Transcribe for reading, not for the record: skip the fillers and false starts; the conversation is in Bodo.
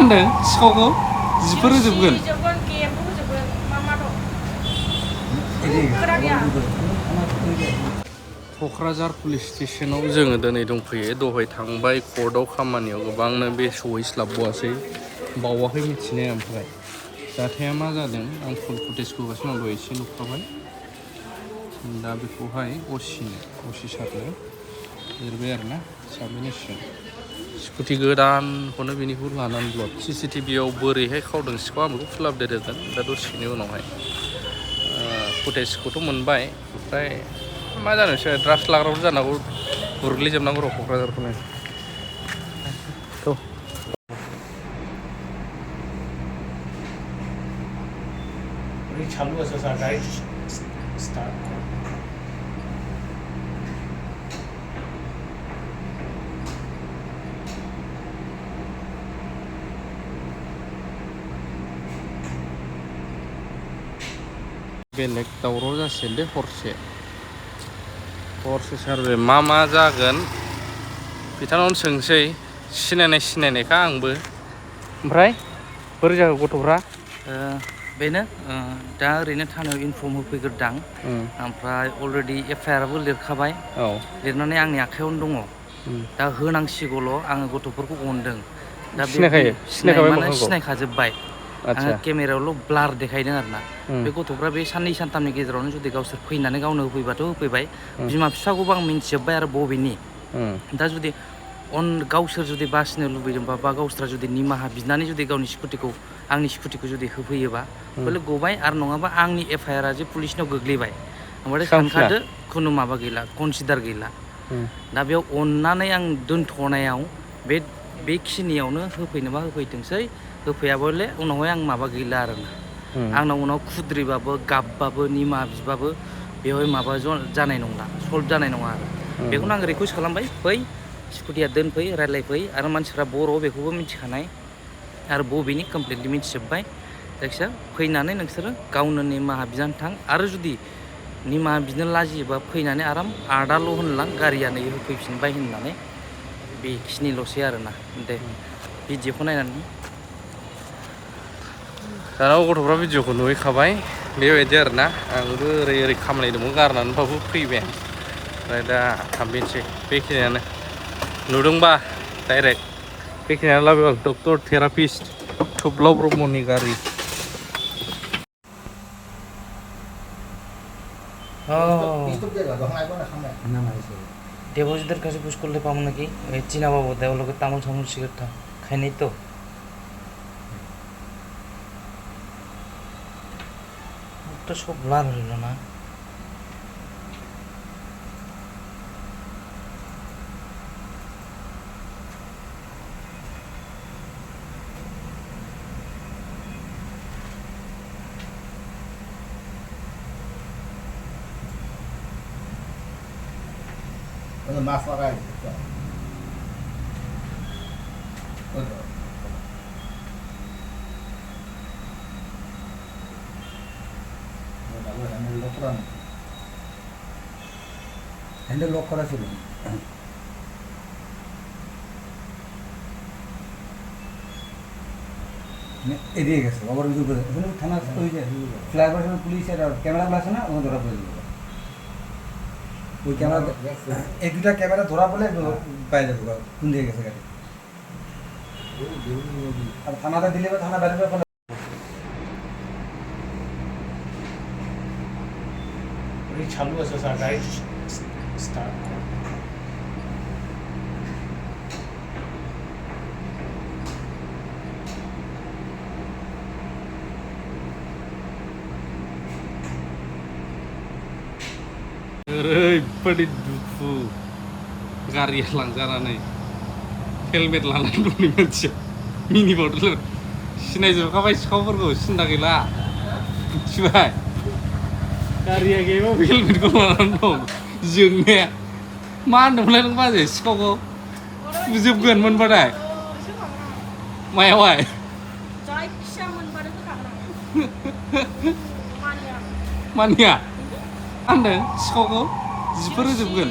होनदों सिखावखौ जिफोर होजोबगोन क'क्राझार पुलिस स्टेसनाव जोङो दिनै दंफैयो दहाय थांबाय कर्टआव खामानियाव गोबांनो बे सहैस्लाबबावासै बावाखै मिथिनाय ओमफ्राय जाथाया मा जादों आं फुल फुटेजखौ होगासिनो दं दहाय एसे नुखाबाय दा बेखौहाय असि सारनो लिरबाय आरोना साबमिट स्कुटि गोदानखौनो बेनिखौ लानानै ब्लड CCTVआव बोरैहाय खावदों सिखाव आं बेखौ फिलाप देरगोन दा दसेनि उनावहाय फुटेजखौथ' मोनबाय ओमफ्राय मा जानो बिसोर ड्राग्स लाग्राफोर जानांगौ गुरग्लिजोबनांगौ र' क'क्राझारखौनो चालू असं गाईड स्टार्ट बेलेग दावराव जासिगोन दे हरसे सारभे मा जागोन बिथांनावनो सोंसै सिनायनायखा आंबो ओमफ्राय बोरै जाखो गथ'फ्रा बेनो दा ओरैनो थानायाव इनफर्म होफैग्रोदां ओमफ्राय अलरेडि FIR-आबो लिरखाबाय लिरनानै आंनि आखायावनो दङ दा होनांसिगौल' आङो गथ'फोरखौ अनदों दा माने सिनायखाजोब्बाय आङो केमेरायावल' ब्लार देखायदों आरोना बे गथ'फ्रा बे साननै सानथामनि गेजेरावनो जुदि गावसोर फैनानै गावनो होफैबाथ' होफैबाय बिमा बिफाखौबो आं मिन्थिजोब्बाय आरो बबेनि दा जुदि गावसोर जुदि बासिनो लुबैदोंबा बा गावसोरा जुदि निमाहा बिनानै जुदि आंनि स्कुटिखौ जुदि होफैयोबा बले गबाय आरो नङाबा आंनि FIR-आ जे पुलिसनाव गोग्लैबाय ओमफ्राय सानखादो खुनु माबा गैला कनसिडार गैला दा बेयाव अननानै आं दोनथ'नायाव बेखिनियावनो होफैनोबा होफैथोंसै होफैयाबले उनावहाय आं माबा गैला आरोना आंनाव उनाव खुद्रिबाबो गाबबाबो निमाहा बिबाबो बेवहाय माबा जानाय नंला सल्भ जानाय नङा आरो बेखौनो आं रिकुवेस्ट खालामबाय फै स्कुटिया दोनफै रायज्लायफै आरो मानसिफ्रा बर' बेखौबो मिथिखानाय आरो बबेनि कमप्लिटलि मिथिजोब्बाय जायखिजाया फैनानै नोंसोरो गावनो निमाहा बिनानै थां आरो जुदि निमाहा बिनो लाजियोबा फैनानै आराम आदाल' होनलां गारिया नै होफैफिनबाय होननानै बेखिनिल'सै आरोना दे भिडिअखौ नायनानै दाना गथ'फ्रा भिडिअखौ नुहैखाबाय बेबायदि आरोना आंबो ओरै खामानि दंमोन गारनानैबाबो फैबाय ओमफ्राय दा थांफिनसै बेखिनियानो नुदोंबा डाइरेक्ट बेखिनियानो लाबोबाय डक्टर थेरापिस्ट थुब्लाव ब्रह्मनि गारि দেবজিতের কাছে পুশ করলে পাবো নাকি চিনা পাবো দেওয়ালোকে তামল সামল সিগারেট খাইনি তো মুখটা সব ব্লার হইল না माफ लगाए হ্যান্ডেল লক করা ছিল এদিকে গেছে আবার থানা ফ্লাইওভার পুলিশের ক্যামেরা আছে না ওখানে ধরা পড়ে যাবে ওই ক্যামেরা এই দুটা ক্যামেরা ধরা পড়লে পাই যাবে কোন দিকে গেছে গাড়ি আর থানাতে দিলে থানা বেরোবে चालू असं गाईड स्टार्ट ओरैबायदि दुखु गारिया लांजानानै हेलमेट लानानै दंनि मानसिया मिनिबावदों सिनायजोबखाबाय सिखावफोरखौ सिन्था गैला मिथिबाय गारिया गैयाबा हेलमेटखौ लानानै दं जोंनाया मा होनदोंमोनलाय नों बाजै सिखावखौ जोबगोन मोनबाथाय मायावहाय मानिया होनदों सिखावखौ जिफोर होजोबगोन